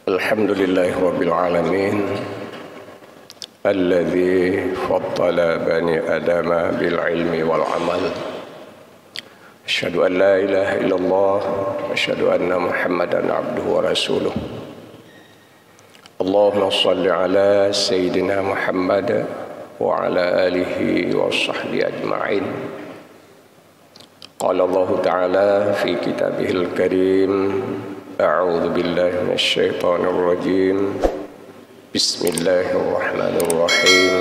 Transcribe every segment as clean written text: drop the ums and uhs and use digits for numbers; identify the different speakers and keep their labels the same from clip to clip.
Speaker 1: Alhamdulillahi Rabbil Alamin Alladhi faddala bani adama bil ilmi wal amal. Asyhadu an la ilaha illallah wa asyhadu anna Muhammadan abduhu wa rasuluh. Allahumma salli ala Sayyidina Muhammad wa ala alihi wa sahbihi ajma'in. Qala Allah Ta'ala fi kitabihil karim, A'udzu billahi minasy syaithanir rajim. Bismillahirrahmanirrahim.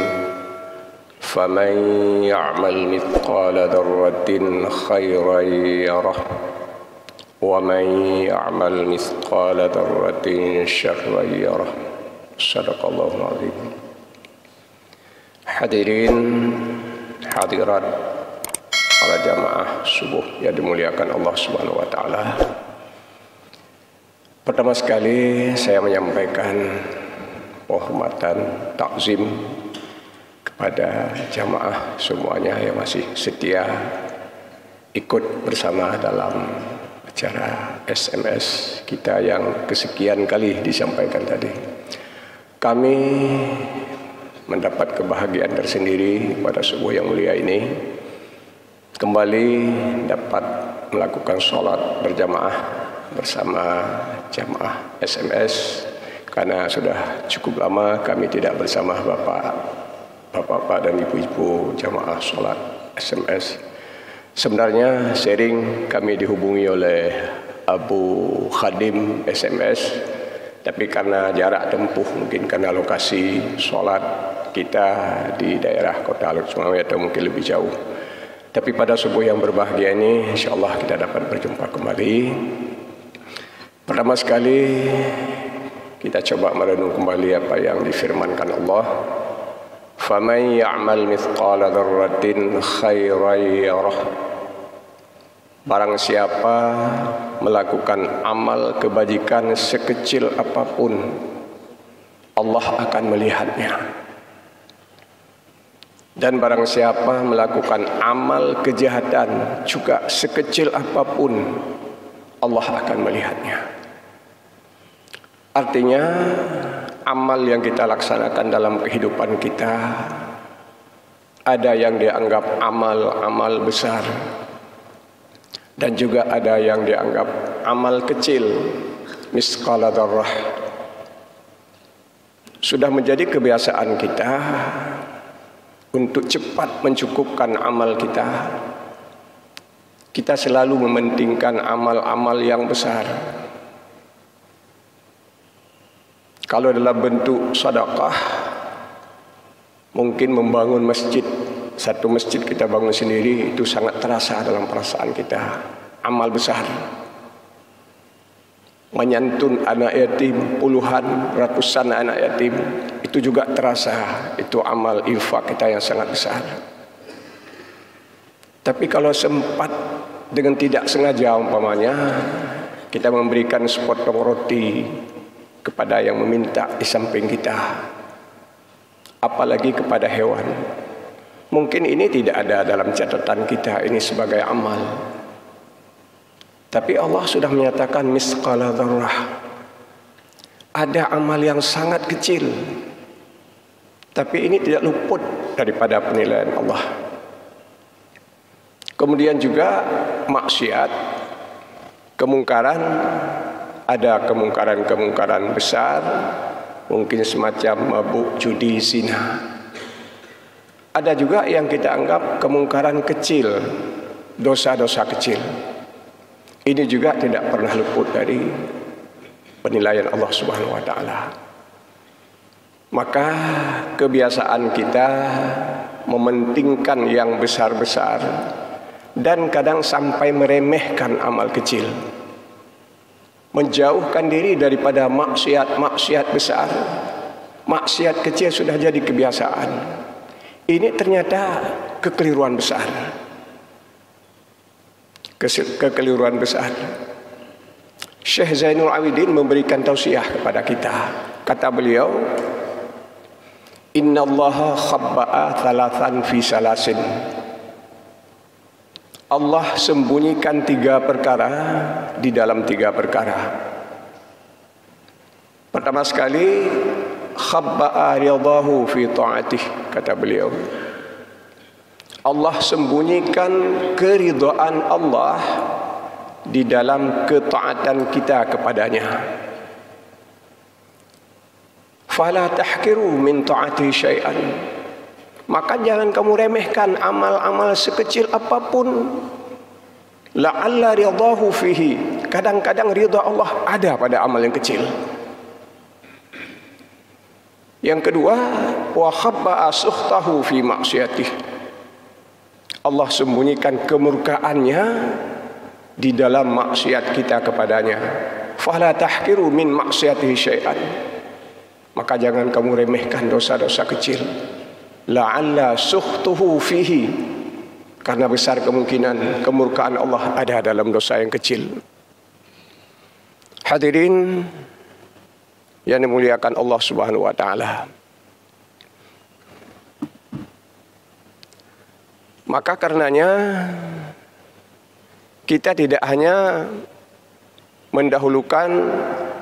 Speaker 1: Faman ya'mal mithqala dzarratin khairan yarah wa man ya'mal mithqala dzarratin syarran yarah. Shadaqallahul azim. Hadirin hadirat para jamaah subuh yang dimuliakan Allah Subhanahu wa taala. Pertama sekali saya menyampaikan penghormatan, takzim kepada jamaah semuanya yang masih setia ikut bersama dalam acara SMS kita yang kesekian kali disampaikan tadi. Kami mendapat kebahagiaan tersendiri pada subuh yang mulia ini, kembali dapat melakukan sholat berjamaah bersama jamaah SMS, karena sudah cukup lama kami tidak bersama bapak-bapak dan ibu-ibu jamaah sholat SMS. Sebenarnya sering kami dihubungi oleh Abu Khadim SMS, tapi karena jarak tempuh, mungkin karena lokasi sholat kita di daerah kota Lutsumawi atau mungkin lebih jauh. Tapi pada subuh yang berbahagia ini, insyaAllah kita dapat berjumpa kembali. Pertama sekali kita coba merenung kembali apa yang difirmankan Allah. Faman ya'mal mithqala dzarratin khairan yarah. Barang siapa melakukan amal kebajikan sekecil apapun, Allah akan melihatnya. Dan barang siapa melakukan amal kejahatan juga sekecil apapun, Allah akan melihatnya. Artinya amal yang kita laksanakan dalam kehidupan kita, ada yang dianggap amal-amal besar, dan juga ada yang dianggap amal kecil, misqala dzarrah. Sudah menjadi kebiasaan kita untuk cepat mencukupkan amal kita. Kita selalu mementingkan amal-amal yang besar. Kalau dalam bentuk sedekah, mungkin membangun masjid, satu masjid kita bangun sendiri, itu sangat terasa dalam perasaan kita, amal besar. Menyantun anak yatim, puluhan, ratusan anak yatim, itu juga terasa, itu amal infak kita yang sangat besar. Tapi kalau sempat dengan tidak sengaja umpamanya, kita memberikan sepotong roti kepada yang meminta di samping kita, apalagi kepada hewan, mungkin ini tidak ada dalam catatan kita ini sebagai amal. Tapi Allah sudah menyatakan misqala dzarrah. Ada amal yang sangat kecil, tapi ini tidak luput daripada penilaian Allah. Kemudian juga maksiat, kemungkaran. Ada kemungkaran-kemungkaran besar, mungkin semacam mabuk, judi, zina. Ada juga yang kita anggap kemungkaran kecil, dosa-dosa kecil. Ini juga tidak pernah luput dari penilaian Allah Subhanahu wa taala. Maka kebiasaan kita mementingkan yang besar-besar dan kadang sampai meremehkan amal kecil. Menjauhkan diri daripada maksiat-maksiat besar. Maksiat kecil sudah jadi kebiasaan. Ini ternyata kekeliruan besar. Kekeliruan besar. Syekh Zainul Abidin memberikan tausiah kepada kita. Kata beliau, Innallaha khabba'a thalathan fi salasin. Allah sembunyikan 3 perkara di dalam 3 perkara. Pertama sekali, khabba'a ridahu fi ta'atih, kata beliau. Allah sembunyikan keridhaan Allah di dalam ketaatan kita kepadanya. Fala tahkiru min ta'ati syai'an. Maka jangan kamu remehkan amal-amal sekecil apapun. La'alla ridahu fihi. Kadang-kadang ridha Allah ada pada amal yang kecil. Yang kedua, wa khabba'a sukhtahu fi maksiyatih. Allah sembunyikan kemurkaannya di dalam maksiat kita kepadanya. Fala tahkiru min maksiyatihi syai'an. Maka jangan kamu remehkan dosa-dosa kecil. La'alla sukhtuhu fihi. Karena besar kemungkinan kemurkaan Allah ada dalam dosa yang kecil. Hadirin yang dimuliakan Allah Subhanahu wa taala. Maka karenanya kita tidak hanya mendahulukan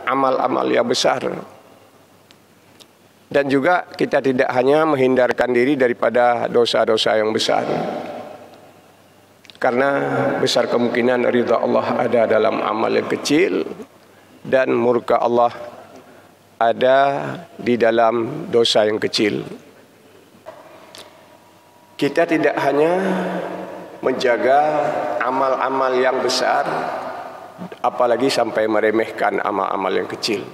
Speaker 1: amal-amal yang besar, dan juga kita tidak hanya menghindarkan diri daripada dosa-dosa yang besar, karena besar kemungkinan ridha Allah ada dalam amal yang kecil dan murka Allah ada di dalam dosa yang kecil. Kita tidak hanya menjaga amal-amal yang besar, apalagi sampai meremehkan amal-amal yang kecil.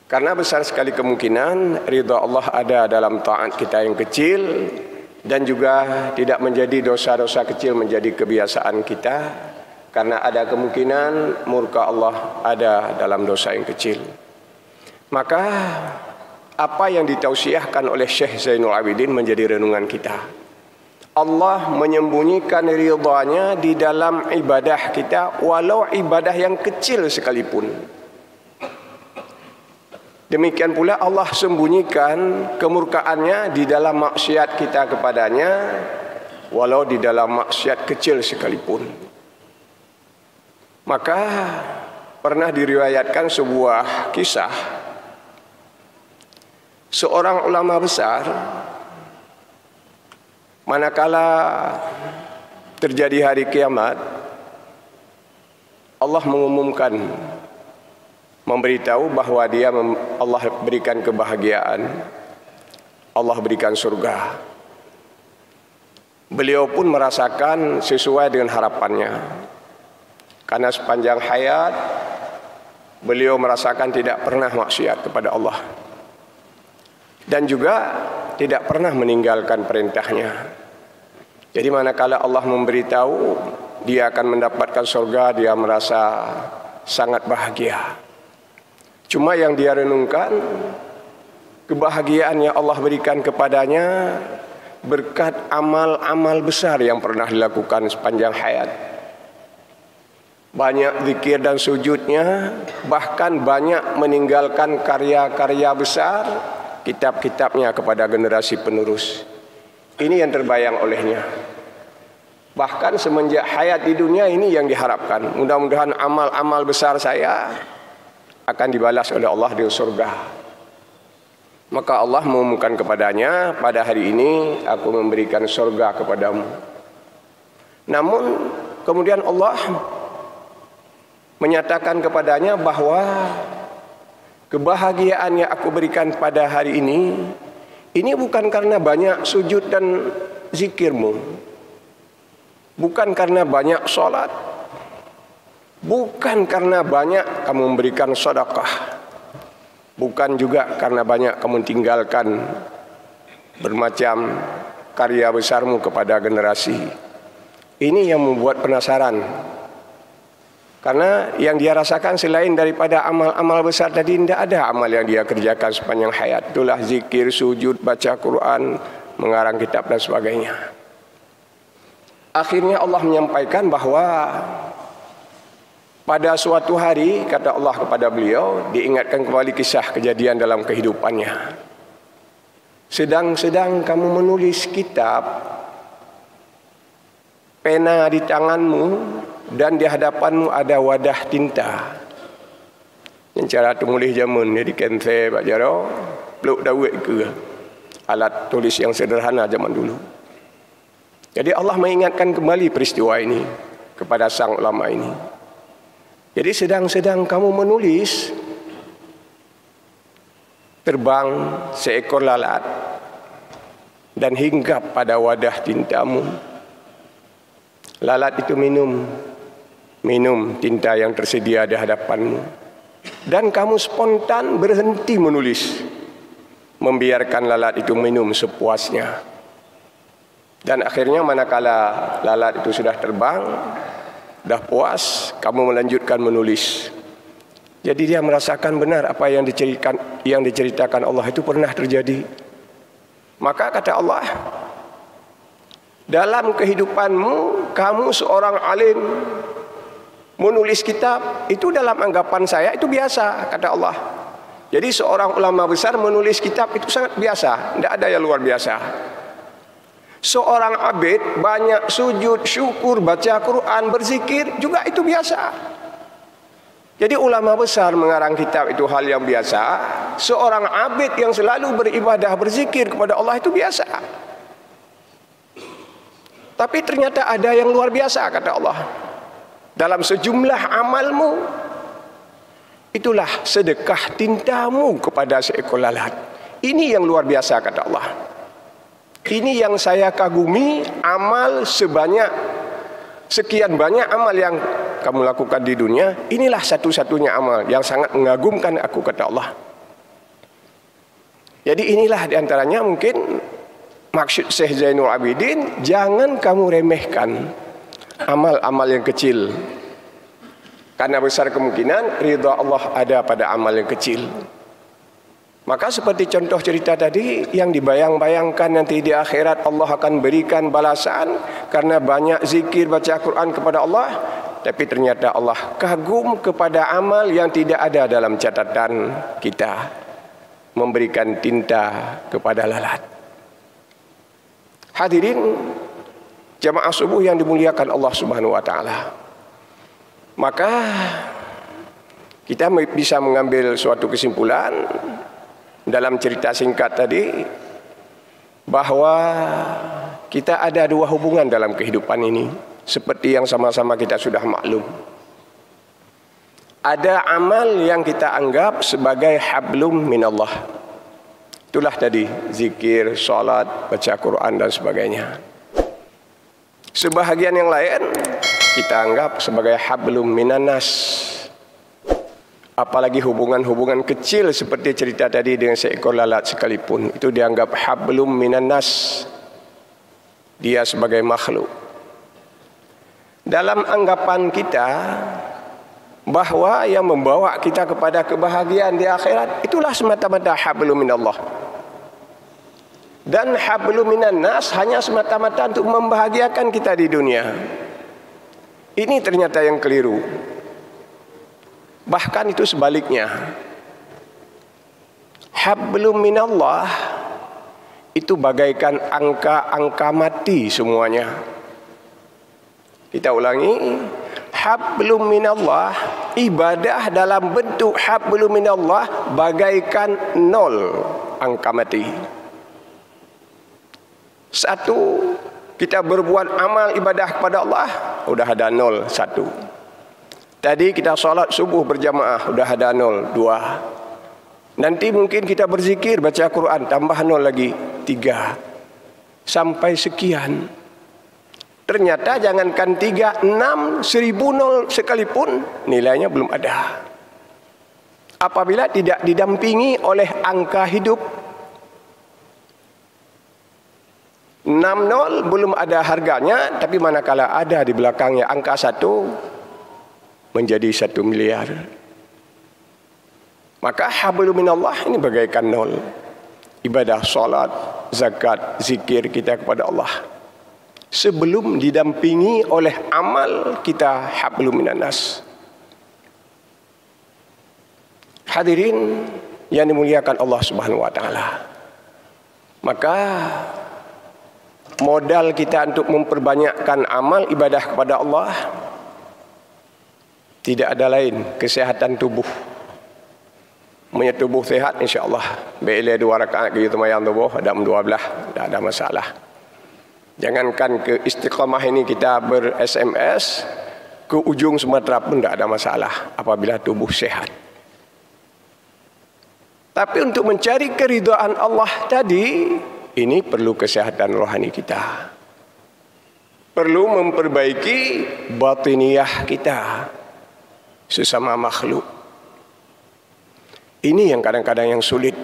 Speaker 1: Karena besar sekali kemungkinan ridha Allah ada dalam taat kita yang kecil, dan juga tidak menjadi dosa-dosa kecil menjadi kebiasaan kita, karena ada kemungkinan murka Allah ada dalam dosa yang kecil. Maka apa yang ditausiahkan oleh Syekh Zainul Abidin menjadi renungan kita. Allah menyembunyikan ridhanya di dalam ibadah kita, walau ibadah yang kecil sekalipun. Demikian pula Allah sembunyikan kemurkaannya di dalam maksiat kita kepadanya, walau di dalam maksiat kecil sekalipun. Maka pernah diriwayatkan sebuah kisah. Seorang ulama besar, manakala terjadi hari kiamat, Allah mengumumkan, memberitahu bahwa Allah berikan kebahagiaan, Allah berikan surga. Beliau pun merasakan sesuai dengan harapannya, karena sepanjang hayat beliau merasakan tidak pernah maksiat kepada Allah, dan juga tidak pernah meninggalkan perintahnya. Jadi manakala Allah memberitahu dia akan mendapatkan surga, dia merasa sangat bahagia. Cuma yang dia renungkan, kebahagiaan yang Allah berikan kepadanya berkat amal-amal besar yang pernah dilakukan sepanjang hayat. Banyak zikir dan sujudnya, bahkan banyak meninggalkan karya-karya besar, kitab-kitabnya kepada generasi penerus. Ini yang terbayang olehnya. Bahkan semenjak hayat di dunia ini yang diharapkan, mudah-mudahan amal-amal besar saya akan dibalas oleh Allah di surga. Maka Allah mengumumkan kepadanya, pada hari ini aku memberikan surga kepadamu. Namun kemudian Allah menyatakan kepadanya bahwa kebahagiaan yang aku berikan pada hari ini bukan karena banyak sujud dan zikirmu, bukan karena banyak sholat, bukan karena banyak kamu memberikan sedekah, bukan juga karena banyak kamu tinggalkan bermacam karya besarmu kepada generasi. Ini yang membuat penasaran. Karena yang dia rasakan selain daripada amal-amal besar tadi, tidak ada amal yang dia kerjakan sepanjang hayat. Itulah zikir, sujud, baca Quran, mengarang kitab dan sebagainya. Akhirnya Allah menyampaikan bahwa pada suatu hari, kata Allah kepada beliau, diingatkan kembali kisah kejadian dalam kehidupannya. Sedang kamu menulis kitab, pena di tanganmu, dan di hadapanmu ada wadah tinta. Yang cara tulis zaman ni di cancel Pak Jaro, peluk dawet ke alat tulis yang sederhana zaman dulu. Jadi Allah mengingatkan kembali peristiwa ini kepada sang ulama ini. Jadi sedang-sedang kamu menulis, terbang seekor lalat dan hinggap pada wadah tintamu. Lalat itu minum tinta yang tersedia di hadapanmu. Dan kamu spontan berhenti menulis, membiarkan lalat itu minum sepuasnya. Dan akhirnya manakala lalat itu sudah terbang, dah puas, kamu melanjutkan menulis. Jadi dia merasakan benar apa yang diceritakan Allah itu pernah terjadi. Maka kata Allah, dalam kehidupanmu kamu seorang alim menulis kitab, itu dalam anggapan saya itu biasa, kata Allah. Jadi seorang ulama besar menulis kitab itu sangat biasa, tidak ada yang luar biasa. Seorang abid banyak sujud, syukur, baca Quran, berzikir juga itu biasa. Jadi ulama besar mengarang kitab itu hal yang biasa. Seorang abid yang selalu beribadah, berzikir kepada Allah itu biasa. Tapi ternyata ada yang luar biasa, kata Allah. Dalam sejumlah amalmu, itulah sedekah tintamu kepada seekor lalat. Ini yang luar biasa, kata Allah. Ini yang saya kagumi, amal sekian banyak amal yang kamu lakukan di dunia, inilah satu-satunya amal yang sangat mengagumkan aku, kata Allah. Jadi inilah diantaranya mungkin maksud Syekh Zainul Abidin, jangan kamu remehkan amal-amal yang kecil. Karena besar kemungkinan ridha Allah ada pada amal yang kecil. Maka seperti contoh cerita tadi, yang dibayang-bayangkan nanti di akhirat Allah akan berikan balasan karena banyak zikir, baca Quran kepada Allah. Tapi ternyata Allah kagum kepada amal yang tidak ada dalam catatan kita, memberikan tinta kepada lalat. Hadirin jamaah subuh yang dimuliakan Allah Subhanahu wa taala. Maka kita bisa mengambil suatu kesimpulan dalam cerita singkat tadi, bahwa kita ada dua hubungan dalam kehidupan ini, seperti yang sama-sama kita sudah maklum. Ada amal yang kita anggap sebagai hablum minallah. Itulah tadi zikir, salat, baca Quran dan sebagainya. Sebahagian yang lain kita anggap sebagai hablum minanas. Apalagi hubungan-hubungan kecil seperti cerita tadi dengan seekor lalat sekalipun, itu dianggap hablum minanas. Dia sebagai makhluk. Dalam anggapan kita, bahwa yang membawa kita kepada kebahagiaan di akhirat, itulah semata-mata hablum minallah. Dan hablum minanas hanya semata-mata untuk membahagiakan kita di dunia. Ini ternyata yang keliru. Bahkan itu sebaliknya. Hablum minallah itu bagaikan angka-angka mati semuanya. Kita ulangi. Hablum minallah, ibadah dalam bentuk hablum minallah bagaikan 0 angka mati. Satu, kita berbuat amal ibadah kepada Allah, udah ada 0, 1. Tadi kita solat subuh berjamaah, udah ada 0, 2. Nanti mungkin kita berzikir, baca Quran, tambah 0 lagi, 3. Sampai sekian. Ternyata jangankan 3, 6, 1000 0 sekalipun, nilainya belum ada. Apabila tidak didampingi oleh angka hidup. 6 0 belum ada harganya, tapi manakala ada di belakangnya angka 1, menjadi 1 miliar. Maka hablum minallah ini bagaikan 0. Ibadah salat, zakat, zikir kita kepada Allah, sebelum didampingi oleh amal kita hablum minanas. Hadirin yang dimuliakan Allah Subhanahu wa taala. Maka modal kita untuk memperbanyakkan amal ibadah kepada Allah tidak ada lain, kesehatan tubuh. punya tubuh sehat, insya-Allah. Bila 2 rakaat kita sembahyang subuh ada 12, tak ada masalah. Jangankan ke istiqamah ini kita ber-SMS ke ujung Sumatera pun tak ada masalah apabila tubuh sehat. Tapi untuk mencari keridhaan Allah tadi, ini perlu kesehatan rohani kita. Perlu memperbaiki batiniyah kita sesama makhluk. Ini yang kadang-kadang yang sulit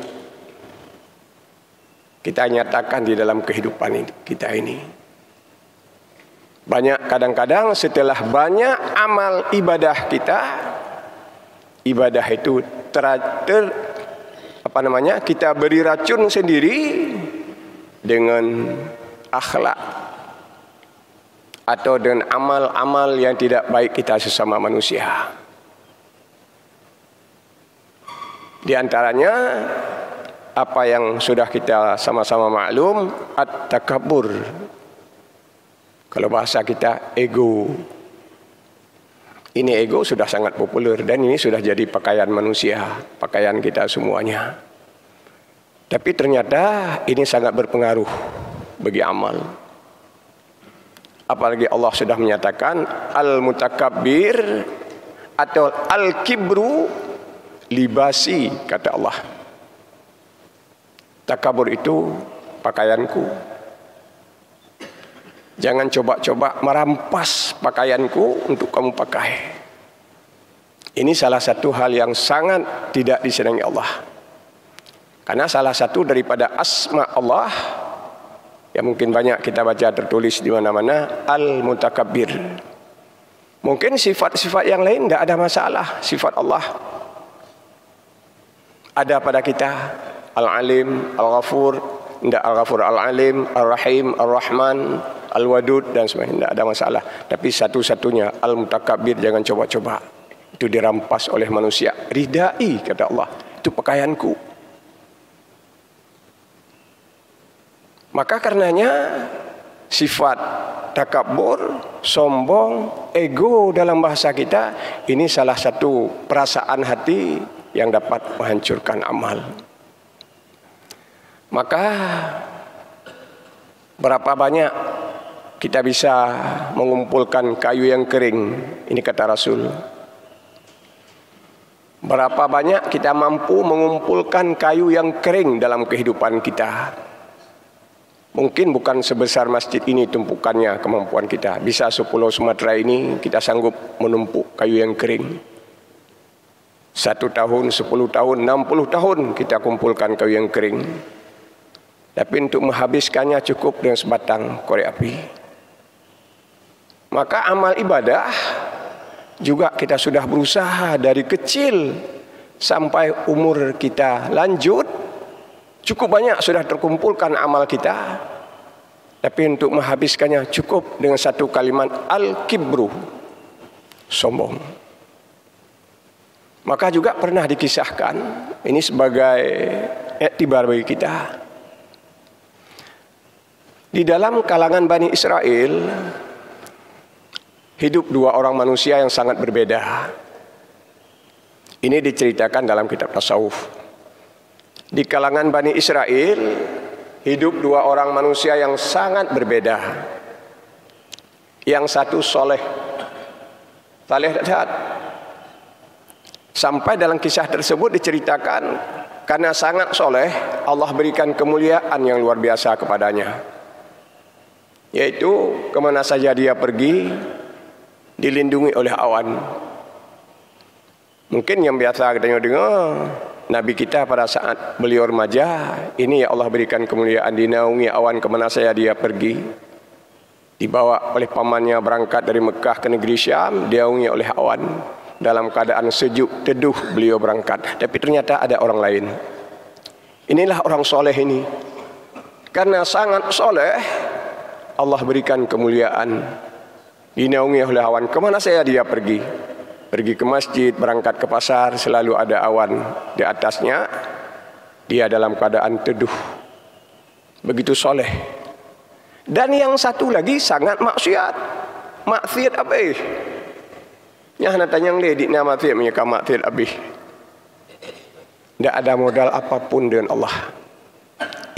Speaker 1: kita nyatakan di dalam kehidupan kita ini. Banyak kadang-kadang setelah banyak amal ibadah kita, ibadah itu kita beri racun sendiri dengan akhlak atau dengan amal-amal yang tidak baik kita sesama manusia. Di antaranya apa yang sudah kita sama-sama maklum, at-takabbur. Kalau bahasa kita, ego. Ini ego sudah sangat populer dan ini sudah jadi pakaian manusia, pakaian kita semuanya. Tapi ternyata ini sangat berpengaruh bagi amal. Apalagi Allah sudah menyatakan al-mutakabbir atau al-kibru libasi, kata Allah. Takabur itu pakaianku. Jangan coba-coba merampas pakaianku untuk kamu pakai. Ini salah satu hal yang sangat tidak disenangi Allah. Karena salah satu daripada asma Allah yang mungkin banyak kita baca tertulis di mana-mana, al-mutakabbir. Mungkin sifat-sifat yang lain tidak ada masalah. Sifat Allah ada pada kita, Al-Alim, Al-Ghafur, tidak Al-Ghafur, Al-Alim, Al-Rahim, Al-Rahman, Al-Wadud dan sebagainya, tidak ada masalah. Tapi satu-satunya Al-Mutakabbir, jangan coba-coba. Itu dirampas oleh manusia. Ridai, kata Allah, itu pakaianku. Maka karenanya sifat takabur, sombong, ego dalam bahasa kita, ini salah satu perasaan hati yang dapat menghancurkan amal. Maka berapa banyak kita bisa mengumpulkan kayu yang kering, ini kata Rasul. Berapa banyak kita mampu mengumpulkan kayu yang kering dalam kehidupan kita. Mungkin bukan sebesar masjid ini tumpukannya kemampuan kita. Bisa sepulau Sumatera ini kita sanggup menumpuk kayu yang kering. 1 tahun, 10 tahun, 60 tahun kita kumpulkan kayu yang kering. Tapi untuk menghabiskannya cukup dengan sebatang korek api. Maka amal ibadah juga kita sudah berusaha dari kecil sampai umur kita lanjut. Cukup banyak sudah terkumpulkan amal kita. Tapi untuk menghabiskannya cukup dengan satu kalimat al-kibru, sombong. Maka juga pernah dikisahkan, ini sebagai iktibar bagi kita. Di dalam kalangan Bani Israel, hidup 2 orang manusia yang sangat berbeda. Ini diceritakan dalam kitab tasawuf. Di kalangan Bani Israel, hidup 2 orang manusia yang sangat berbeda. Yang satu soleh, saleh dan jahat. Sampai dalam kisah tersebut diceritakan, karena sangat soleh, Allah berikan kemuliaan yang luar biasa kepadanya. Yaitu kemana saja dia pergi, dilindungi oleh awan. Mungkin yang biasa kita dengar, Nabi kita pada saat beliau remaja, ini ya Allah berikan kemuliaan, dinaungi awan kemana saja dia pergi. Dibawa oleh pamannya berangkat dari Mekah ke negeri Syam, dinaungi oleh awan. Dalam keadaan sejuk, teduh beliau berangkat. Tapi ternyata ada orang lain. Inilah orang soleh ini. Karena sangat soleh, Allah berikan kemuliaan. Dinaungi oleh awan. Kemana saya dia pergi? Pergi ke masjid, berangkat ke pasar, selalu ada awan di atasnya. Dia dalam keadaan teduh. Begitu soleh. Dan yang satu lagi sangat maksiat. Maksiat apa Yang nak tanya ledik nama maksiat punya maksiat habis. Tidak ada modal apapun dengan Allah.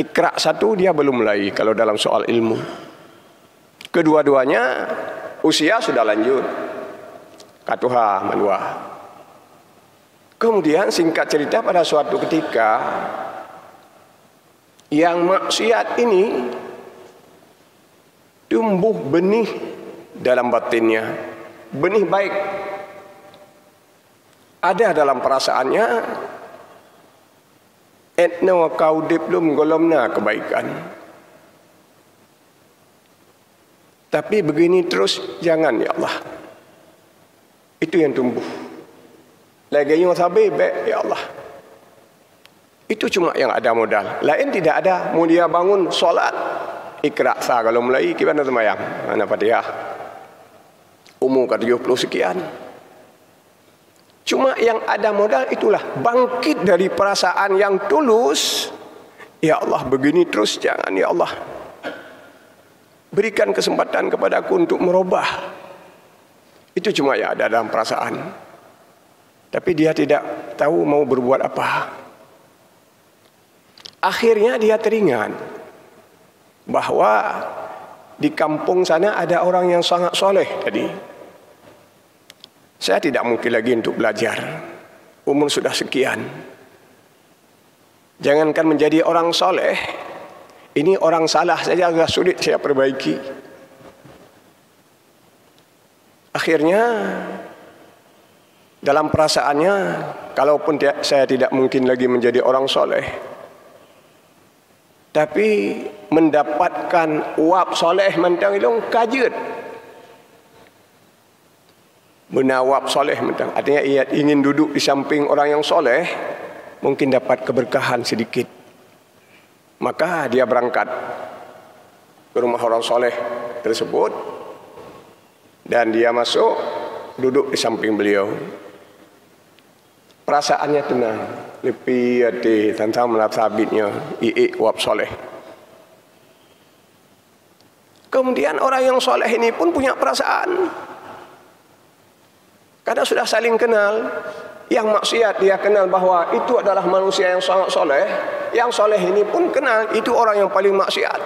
Speaker 1: Iqra satu dia belum mulai kalau dalam soal ilmu. Kedua-duanya usia sudah lanjut. Katuha manua. Kemudian singkat cerita pada suatu ketika yang maksiat ini tumbuh benih dalam batinnya. Benih baik. Ada dalam perasaannya etna wa kaudib belum golomna kebaikan. Tapi begini terus jangan ya Allah. Itu yang tumbuh. Lagi yang sabi baik ya Allah. Itu cuma yang ada modal. Lain tidak ada. Mau dia bangun solat, Iqra sah kalau mulai gimana semayang? Mana Fatihah? Umur ke 70 sekian. Cuma yang ada modal itulah bangkit dari perasaan yang tulus. Ya Allah begini terus jangan ya Allah. Berikan kesempatan kepadaku untuk merubah. Itu cuma yang ada dalam perasaan. Tapi dia tidak tahu mau berbuat apa. Akhirnya dia teringat bahwa di kampung sana ada orang yang sangat soleh tadi. Saya tidak mungkin lagi untuk belajar. Umur sudah sekian. Jangankan menjadi orang soleh, ini orang salah saja agak sulit saya perbaiki. Akhirnya dalam perasaannya, kalaupun saya tidak mungkin lagi menjadi orang soleh, tapi mendapatkan uap soleh mentang ilung kajut. Menawab soleh mentang. Artinya ia ingin duduk di samping orang yang soleh, mungkin dapat keberkahan sedikit. Maka dia berangkat ke rumah orang soleh tersebut dan dia masuk duduk di samping beliau. Perasaannya tenang, lebih hati tentang menasabitnya uap soleh. Kemudian orang yang soleh ini pun punya perasaan. Karena sudah saling kenal. Yang maksiat dia kenal bahwa itu adalah manusia yang sangat soleh. Yang soleh ini pun kenal itu orang yang paling maksiat.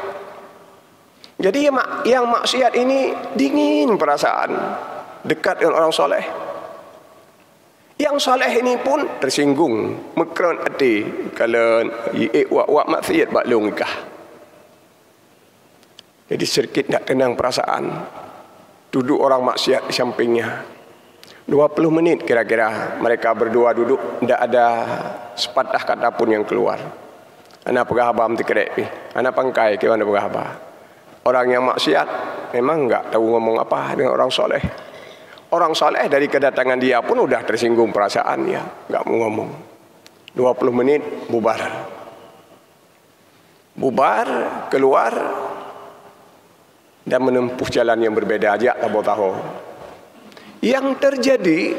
Speaker 1: Jadi yang maksiat ini dingin perasaan. Dekat dengan orang soleh. Yang soleh ini pun tersinggung. Mekron hati. Kalau wak maksiat baklung nikah. Jadi sedikit tak tenang perasaan. Duduk orang maksiat di sampingnya. 20 menit kira-kira mereka berdua duduk, tidak ada sepatah kata pun yang keluar. Anak pegahaba mesti kerek ni. Anak pangkai ke mana pegahaba. Orang yang maksiat memang enggak tahu ngomong apa dengan orang soleh. Orang soleh dari kedatangan dia pun sudah tersinggung perasaan dia, enggak mau ngomong. 20 menit bubar. Bubar, keluar dan menempuh jalan yang berbeda aja tahu-tahu. Yang terjadi,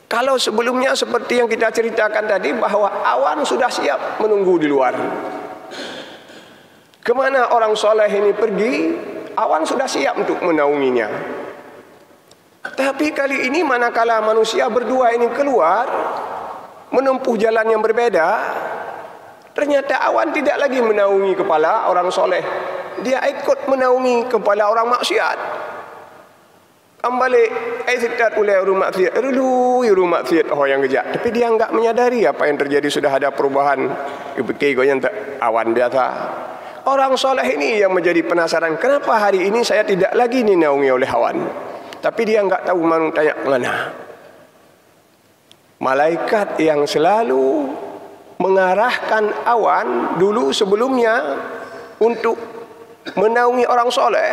Speaker 1: kalau sebelumnya seperti yang kita ceritakan tadi, bahwa awan sudah siap menunggu di luar. Kemana orang soleh ini pergi, awan sudah siap untuk menaunginya. Tapi kali ini manakala manusia berdua ini keluar, menempuh jalan yang berbeda, ternyata awan tidak lagi menaungi kepala orang soleh. Dia ikut menaungi kepala orang maksiat. Kembali aisyat oleh rumah maksiat. Dulu rumah maksiat yang kejat. Tapi dia enggak menyadari apa yang terjadi, sudah ada perubahan. Kayaknya awan biasa. Orang soleh ini yang menjadi penasaran, kenapa hari ini saya tidak lagi dinaungi oleh awan. Tapi dia enggak tahu mana tanya mana. Malaikat yang selalu mengarahkan awan dulu sebelumnya untuk menaungi orang soleh.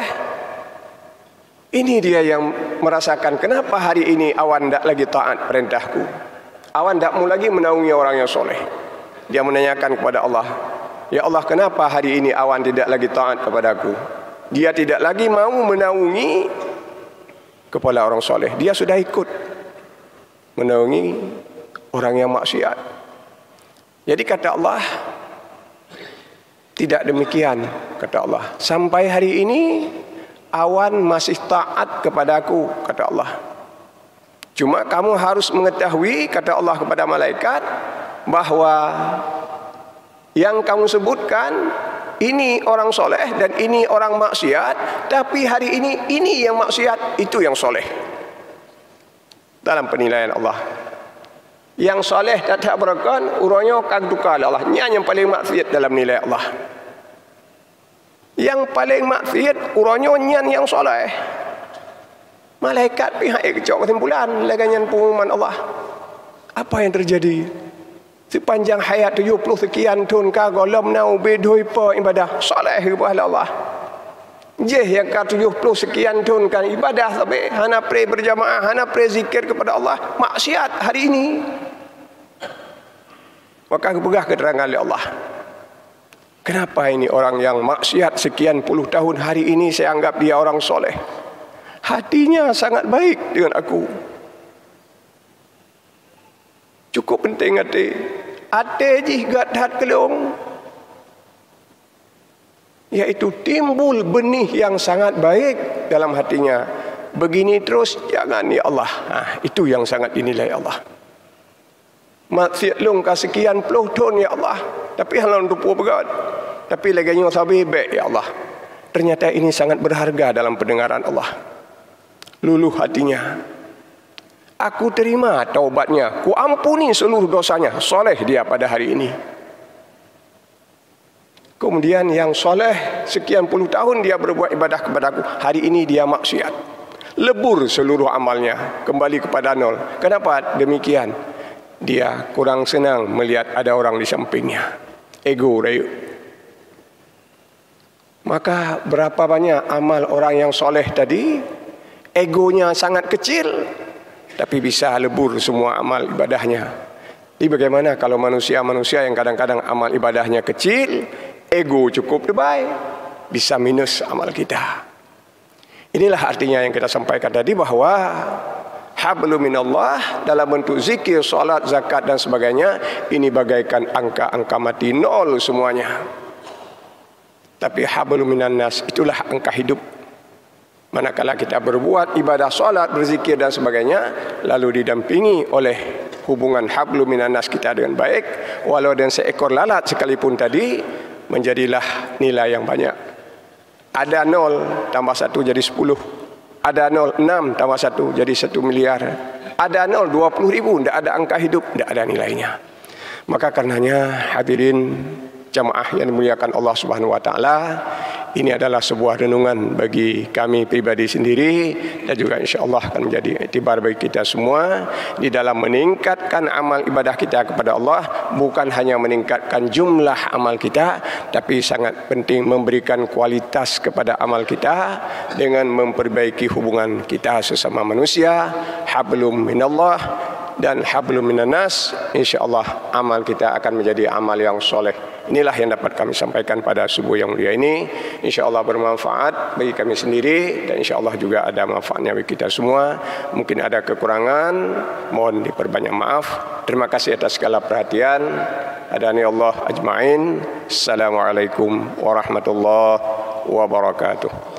Speaker 1: Ini dia yang merasakan kenapa hari ini awan tidak lagi taat perintahku. Awan tidak mau lagi menaungi orang yang soleh. Dia menanyakan kepada Allah, ya Allah kenapa hari ini awan tidak lagi taat kepadaku. Dia tidak lagi mau menaungi kepala orang soleh. Dia sudah ikut menaungi orang yang maksiat. Jadi kata Allah, tidak demikian kata Allah. Sampai hari ini awan masih taat kepadaku, kata Allah. Cuma kamu harus mengetahui, kata Allah kepada malaikat, bahwa yang kamu sebutkan ini orang soleh dan ini orang maksiat, tapi hari ini yang maksiat, itu yang soleh. Dalam penilaian Allah, yang soleh tak berakan urangnya kagduka Allah, yang paling maksiat dalam nilai Allah. Yang paling maksiat urangnya yang soleh. Malaikat pihak kecok kesimpulan laganyan pengumuman Allah. Apa yang terjadi? Sepanjang hayat 70 sekian tahun kagak lemnau bedoi pa ibadah soleh kepada Allah. Jeh yang ke 70 sekian tahun kan ibadah sampai hana pre berjamaah, hana pre zikir kepada Allah, maksiat hari ini. Maka pegah keterangan oleh Allah. Kenapa ini orang yang maksiat sekian puluh tahun hari ini saya anggap dia orang soleh? Hatinya sangat baik dengan aku. Cukup penting hati. Hati jigat hat kelong. Yaitu timbul benih yang sangat baik dalam hatinya. Begini terus jangan ya Allah. Itu yang sangat dinilai Allah. Maksiat long ka sekian puluh tahun ya Allah. Tapi halang rupu begat. Tapi laganya sabi baik ya Allah. Ternyata ini sangat berharga dalam pendengaran Allah. Luluh hatinya. Aku terima taubatnya, ku ampuni seluruh dosanya, soleh dia pada hari ini. Kemudian yang soleh sekian puluh tahun dia berbuat ibadah kepadaku, hari ini dia maksiat. Lebur seluruh amalnya, kembali kepada nol. Kenapa demikian? Dia kurang senang melihat ada orang di sampingnya. Ego rayu. Maka berapa banyak amal orang yang soleh tadi, egonya sangat kecil, tapi bisa lebur semua amal ibadahnya. Jadi bagaimana kalau manusia-manusia yang kadang-kadang amal ibadahnya kecil, ego cukup tebal, bisa minus amal kita. Inilah artinya yang kita sampaikan tadi, bahwa hablum minallah dalam bentuk zikir, salat, zakat dan sebagainya, ini bagaikan angka-angka mati, nol semuanya. Tapi hablum minan nas, itulah angka hidup. Manakala kita berbuat ibadah salat, berzikir dan sebagainya, lalu didampingi oleh hubungan hablum minan nas kita dengan baik, walau dengan seekor lalat sekalipun tadi, menjadilah nilai yang banyak. Ada 0 tambah 1 jadi 10. Ada 0, 6 tambah 1 jadi 1 miliar. Ada 0, 20.000, tidak ada angka hidup, tidak ada nilainya. Maka karenanya hadirin jamaah yang dimuliakan Allah Subhanahu wa taala, ini adalah sebuah renungan bagi kami pribadi sendiri, dan juga insya-Allah akan menjadi iktibar bagi kita semua di dalam meningkatkan amal ibadah kita kepada Allah. Bukan hanya meningkatkan jumlah amal kita, tapi sangat penting memberikan kualitas kepada amal kita dengan memperbaiki hubungan kita sesama manusia. Hablum minallah dan hablum minan nas, insya-Allah amal kita akan menjadi amal yang soleh. Inilah yang dapat kami sampaikan pada subuh yang mulia ini. InsyaAllah bermanfaat bagi kami sendiri, dan insyaAllah juga ada manfaatnya bagi kita semua. Mungkin ada kekurangan, mohon diperbanyak maaf. Terima kasih atas segala perhatian. Hadani Allah ajma'in. Assalamualaikum warahmatullahi wabarakatuh.